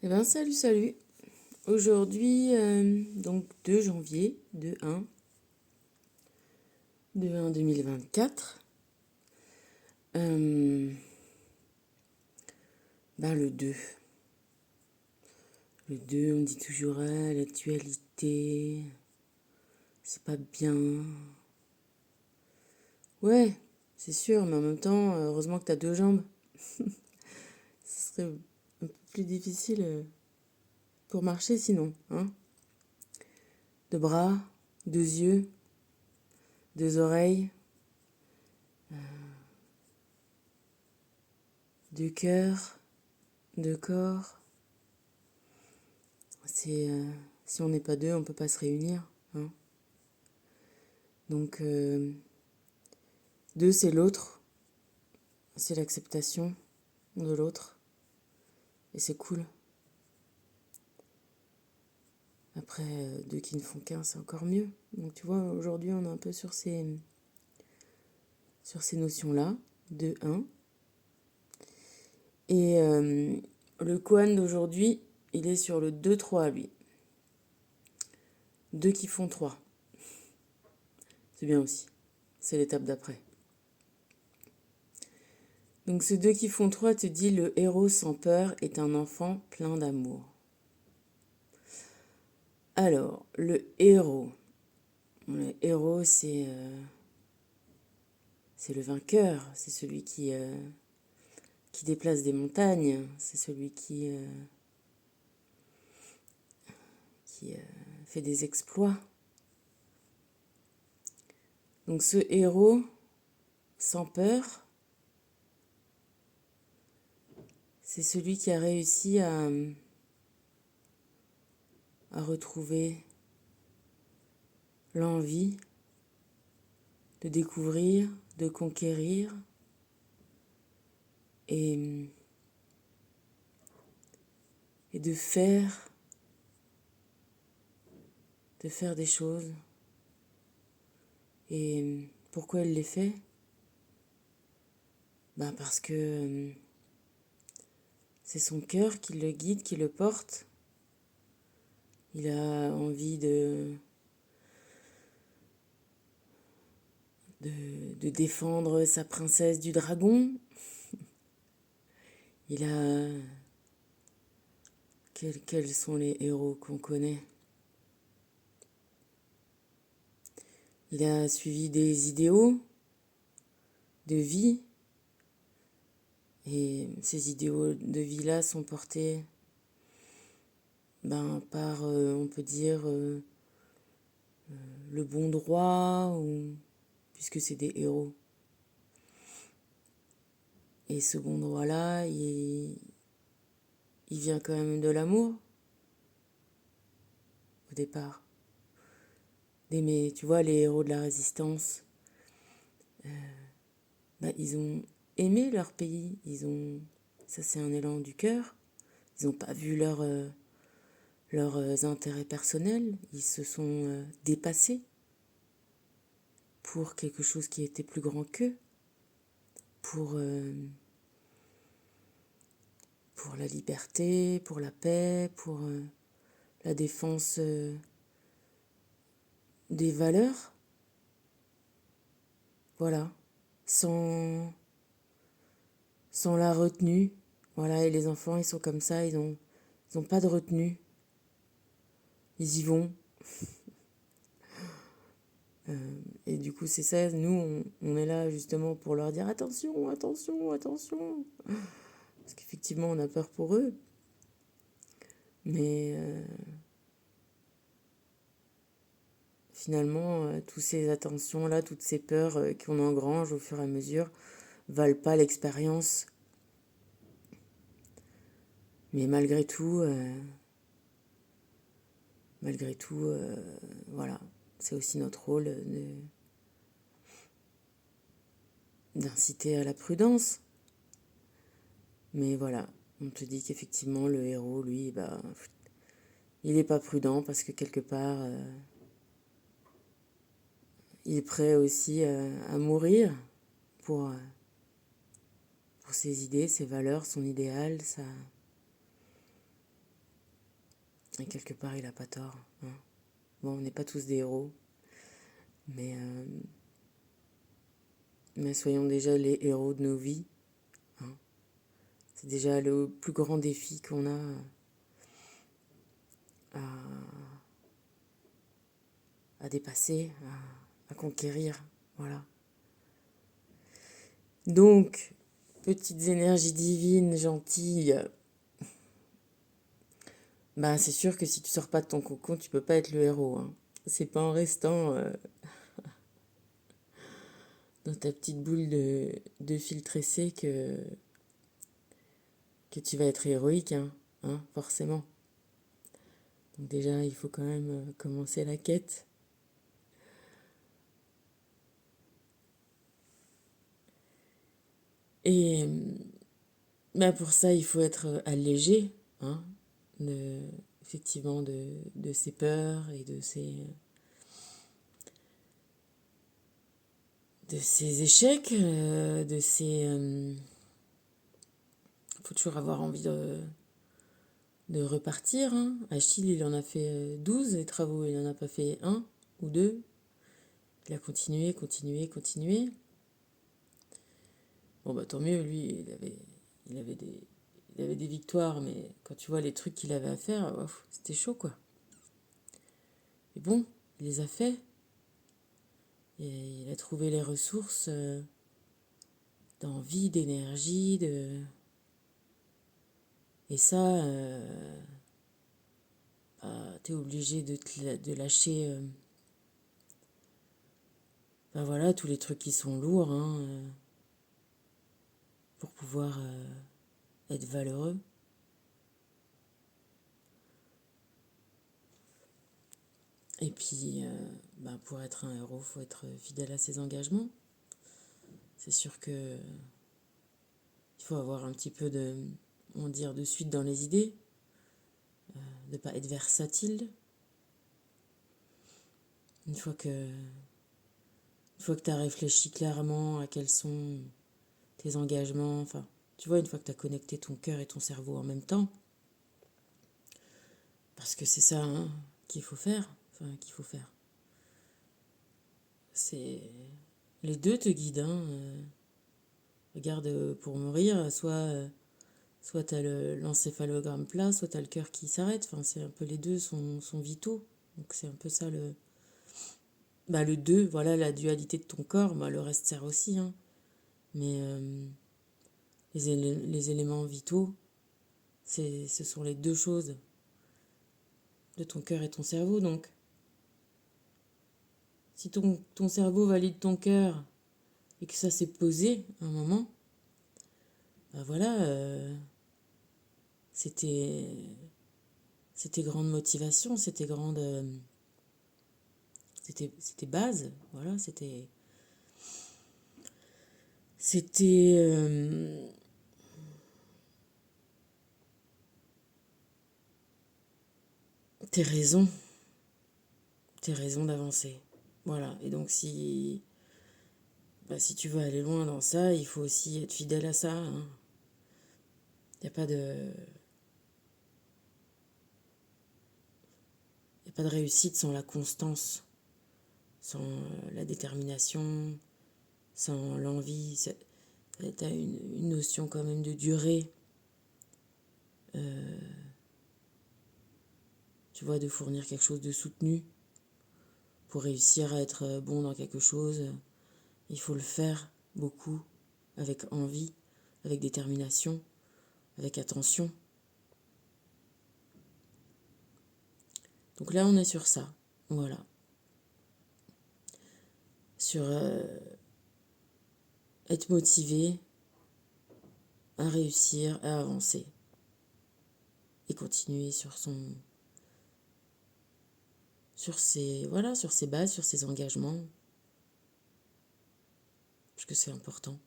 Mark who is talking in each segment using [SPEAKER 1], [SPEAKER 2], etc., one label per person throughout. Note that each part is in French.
[SPEAKER 1] Eh ben salut, salut. Aujourd'hui, donc 2 janvier 2-1 2024. Euh, le 2. Le 2, on dit toujours l'actualité, c'est pas bien. Ouais, c'est sûr, mais en même temps, heureusement que t'as 2 jambes. Ce serait un peu plus difficile pour marcher sinon, hein. 2 bras, 2 yeux, 2 oreilles, 2 cœurs, 2 corps. C'est si on n'est pas 2, on peut pas se réunir, hein. Donc 2 c'est l'autre, c'est l'acceptation de l'autre et c'est cool. Après 2 qui ne font qu'un, c'est encore mieux. Donc tu vois, aujourd'hui on est un peu sur ces notions-là, 2, 1. Et le koan d'aujourd'hui, il est sur le 2, 3 lui. 2 qui font 3. C'est bien aussi. C'est l'étape d'après. Donc ce 2 qui font 3 te dit le héros sans peur est un enfant plein d'amour. Alors, le héros. Le héros, c'est le vainqueur, c'est celui qui déplace des montagnes, c'est celui qui fait des exploits. Donc ce héros, sans peur, c'est celui qui a réussi à retrouver l'envie de découvrir, de conquérir et, et de faire des choses. Et pourquoi il les fait? Parce que c'est son cœur qui le guide, qui le porte. Il a envie de défendre sa princesse du dragon. Il a... Quels sont les héros qu'on connaît? Il a suivi des idéaux de vie. Et ces idéaux de vie-là sont portés par, on peut dire, le bon droit, puisque c'est des héros. Et ce bon droit-là, il vient quand même de l'amour, au départ. Mais tu vois, les héros de la résistance, ils ont aimé leur pays. Ça c'est un élan du cœur. Ils n'ont pas vu leurs intérêts personnels. Ils se sont dépassés pour quelque chose qui était plus grand qu'eux. Pour la liberté, pour la paix, pour la défense des valeurs. Voilà. Sans la retenue. Voilà, et les enfants, ils sont comme ça, ils ont pas de retenue. Ils y vont. Et du coup, c'est ça, nous, on est là justement pour leur dire attention, attention, attention. Parce qu'effectivement, on a peur pour eux. Mais finalement, toutes ces attentions-là, toutes ces peurs qu'on engrange au fur et à mesure, valent pas l'expérience. Mais malgré tout, voilà, c'est aussi notre rôle d'inciter à la prudence. Mais voilà, on te dit qu'effectivement, le héros, lui, il n'est pas prudent parce que quelque part, il est prêt aussi à mourir pour ses idées, ses valeurs, son idéal, Et quelque part, il n'a pas tort. Hein. Bon, on n'est pas tous des héros, mais, soyons déjà les héros de nos vies. Hein. C'est déjà le plus grand défi qu'on a à dépasser, à conquérir. Voilà. Donc, petites énergies divines, gentilles, bah, c'est sûr que si tu sors pas de ton cocon, tu peux pas être le héros. Hein. C'est pas en restant dans ta petite boule de fil tressé que tu vas être héroïque, hein, forcément. Donc déjà, il faut quand même commencer la quête. Et bah pour ça, il faut être allégé, hein, effectivement, de ses peurs et de ses échecs, de ses... faut toujours avoir envie de repartir. Hein. Achille, il en a fait 12 les travaux, il n'en a pas fait un ou deux. Il a continué. Bon, bah tant mieux, lui, il avait des victoires, mais quand tu vois les trucs qu'il avait à faire, c'était chaud, quoi. Mais bon, il les a fait. Et il a trouvé les ressources d'envie, d'énergie, Et ça, bah, t'es obligé de lâcher... bah voilà, tous les trucs qui sont lourds, hein, pour pouvoir être valeureux. Et puis, bah, pour être un héros, faut être fidèle à ses engagements. C'est sûr que il faut avoir un petit peu de suite dans les idées, de ne pas être versatile. Une fois que tu as réfléchi clairement à quels sont tes engagements, enfin, tu vois, une fois que tu as connecté ton cœur et ton cerveau en même temps, parce que c'est ça, hein, qu'il faut faire. C'est... Les deux te guident, hein. Regarde, pour mourir, soit tu as l'encéphalogramme plat, soit tu as le cœur qui s'arrête. Enfin, c'est un peu les deux sont vitaux. Donc c'est un peu ça le deux, voilà, la dualité de ton corps. Bah, le reste sert aussi, hein. Mais les éléments vitaux, ce sont les deux choses de ton cœur et ton cerveau. Donc, si ton cerveau valide ton cœur et que ça s'est posé un moment, bah voilà, c'était grande motivation, c'était base, voilà, c'était tes raisons, d'avancer. Voilà, et donc si tu veux aller loin dans ça, il faut aussi être fidèle à ça. Hein. Il n'y a pas de... Y a pas de réussite sans la constance, sans la détermination, sans l'envie. Tu as une notion quand même de durée. Tu vois, de fournir quelque chose de soutenu. Pour réussir à être bon dans quelque chose, il faut le faire beaucoup, avec envie, avec détermination, avec attention. Donc là, on est sur ça. Voilà. Sur être motivé à réussir, à avancer. Et continuer sur ses bases, sur ses engagements. Parce que c'est important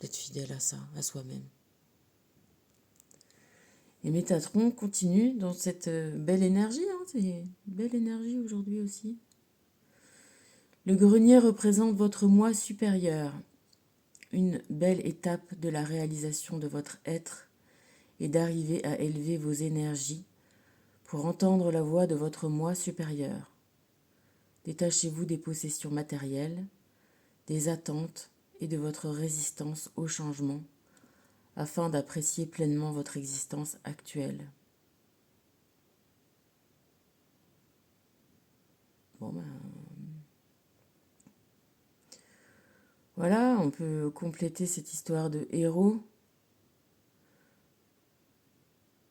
[SPEAKER 1] d'être fidèle à ça, à soi-même. Et Métatron continue dans cette belle énergie, hein, c'est une belle énergie aujourd'hui aussi. Le grenier représente votre moi supérieur, une belle étape de la réalisation de votre être et d'arriver à élever vos énergies pour entendre la voix de votre moi supérieur. Détachez-vous des possessions matérielles, des attentes et de votre résistance au changement afin d'apprécier pleinement votre existence actuelle. Bon ben, voilà, on peut compléter cette histoire de héros,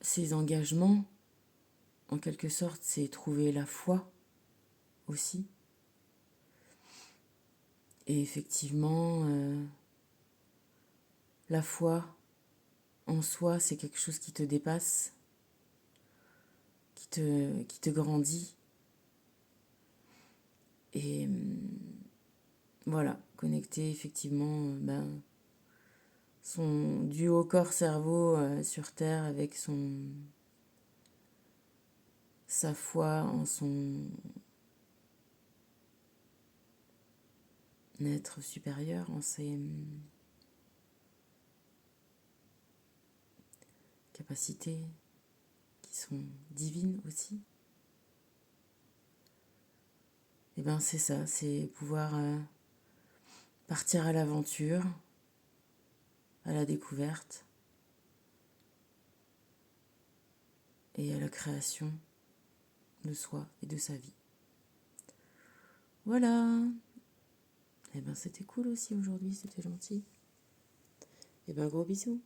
[SPEAKER 1] ses engagements, en quelque sorte, c'est trouver la foi aussi. Et effectivement, la foi en soi, c'est quelque chose qui te dépasse, qui te grandit. Et voilà, connecter effectivement son duo corps-cerveau sur Terre avec sa foi en son être supérieur, en ses capacités qui sont divines aussi. Et ben c'est ça, c'est pouvoir partir à l'aventure, à la découverte et à la création de soi et de sa vie. Voilà. Et ben c'était cool aussi aujourd'hui, c'était gentil. Et ben gros bisous.